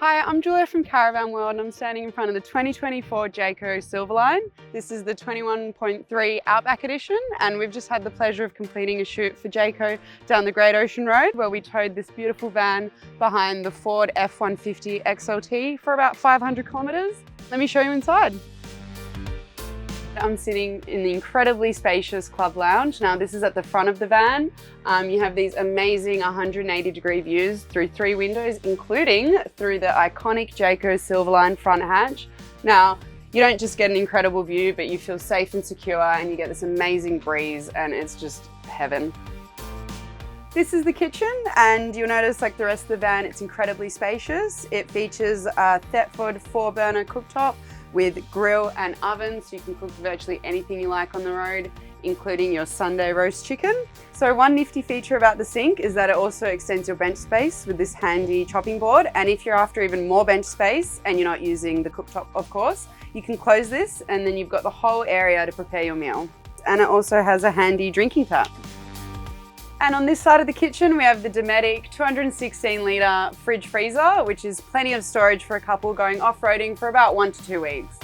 Hi, I'm Julia from Caravan World and I'm standing in front of the 2024 Jayco Silverline. This is the 21.3 Outback edition and we've just had the pleasure of completing a shoot for Jayco down the Great Ocean Road where we towed this beautiful van behind the Ford F-150 XLT for about 500 kilometres. Let me show you inside. I'm sitting in the incredibly spacious club lounge. Now this is at the front of the van. You have these amazing 180-degree views through 3 windows, including through the iconic Jayco Silverline front hatch. Now, you don't just get an incredible view, but you feel safe and secure and you get this amazing breeze and it's just heaven. This is the kitchen and you'll notice like the rest of the van, it's incredibly spacious. It features a Thetford 4-burner cooktop with grill and oven, so you can cook virtually anything you like on the road, including your Sunday roast chicken. So one nifty feature about the sink is that it also extends your bench space with this handy chopping board. And if you're after even more bench space and you're not using the cooktop, of course, you can close this and then you've got the whole area to prepare your meal. And it also has a handy drinking tap. And on this side of the kitchen, we have the Dometic 216 litre fridge freezer, which is plenty of storage for a couple going off-roading for about 1 to 2 weeks.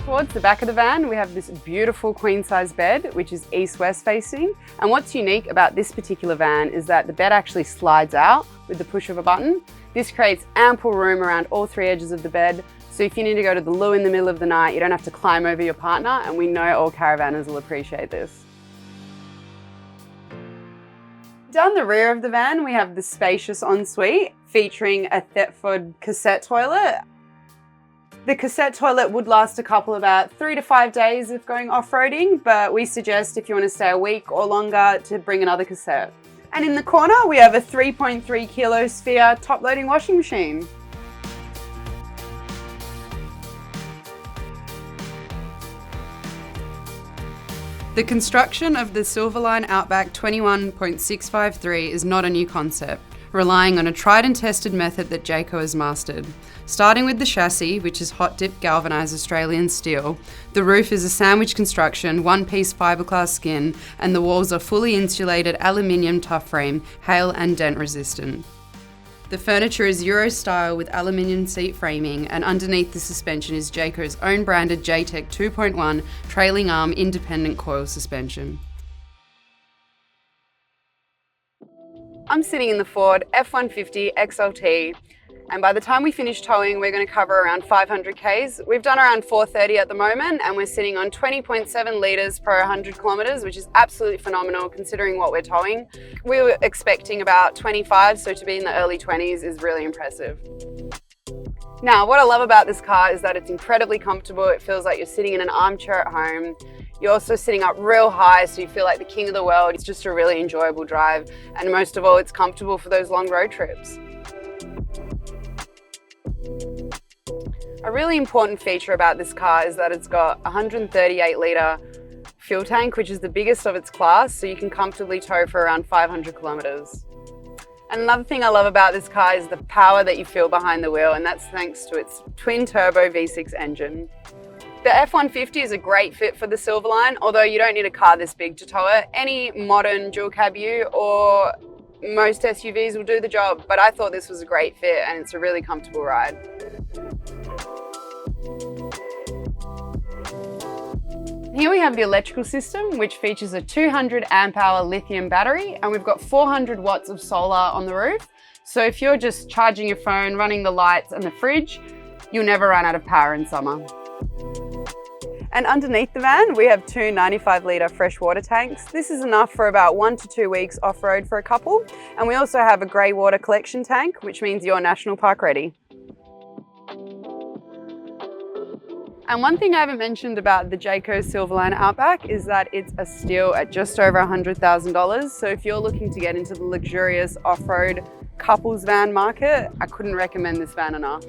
Towards the back of the van, we have this beautiful queen-size bed, which is east-west facing. And what's unique about this particular van is that the bed actually slides out with the push of a button. This creates ample room around all 3 edges of the bed. So if you need to go to the loo in the middle of the night, you don't have to climb over your partner, and we know all caravanners will appreciate this. Down the rear of the van, we have the spacious ensuite featuring a Thetford cassette toilet. The cassette toilet would last a couple about 3 to 5 days if going off-roading, but we suggest if you want to stay a week or longer to bring another cassette. And in the corner, we have a 3.3 kilo sphere top-loading washing machine. The construction of the Silverline Outback 21.653 is not a new concept, relying on a tried and tested method that Jayco has mastered. Starting with the chassis, which is hot-dip galvanised Australian steel, the roof is a sandwich construction, one-piece fiberglass skin, and the walls are fully insulated aluminium tough frame, hail and dent resistant. The furniture is Euro style with aluminium seat framing, and underneath the suspension is Jayco's own branded J-Tech 2.1 trailing arm independent coil suspension. I'm sitting in the Ford F-150 XLT, and by the time we finish towing, we're going to cover around 500 Ks. We've done around 430 at the moment, and we're sitting on 20.7 litres per 100 kilometres, which is absolutely phenomenal considering what we're towing. We were expecting about 25, so to be in the early 20s is really impressive. Now, what I love about this car is that it's incredibly comfortable. It feels like you're sitting in an armchair at home. You're also sitting up real high, so you feel like the king of the world. It's just a really enjoyable drive, and most of all, it's comfortable for those long road trips. A really important feature about this car is that it's got a 138 litre fuel tank, which is the biggest of its class, so you can comfortably tow for around 500 kilometres. And another thing I love about this car is the power that you feel behind the wheel, and that's thanks to its twin-turbo V6 engine. The F-150 is a great fit for the Silverline, although you don't need a car this big to tow it. Any modern dual cab U or most SUVs will do the job, but I thought this was a great fit and it's a really comfortable ride. Here we have the electrical system, which features a 200 amp hour lithium battery, and we've got 400 watts of solar on the roof. So if you're just charging your phone, running the lights and the fridge, you'll never run out of power in summer. And underneath the van, we have 2 95 litre freshwater tanks. This is enough for about 1 to 2 weeks off-road for a couple. And we also have a grey water collection tank, which means you're national park ready. And one thing I haven't mentioned about the Jayco Silverline Outback is that it's a steal at just over $100,000. So if you're looking to get into the luxurious off-road couples van market, I couldn't recommend this van enough.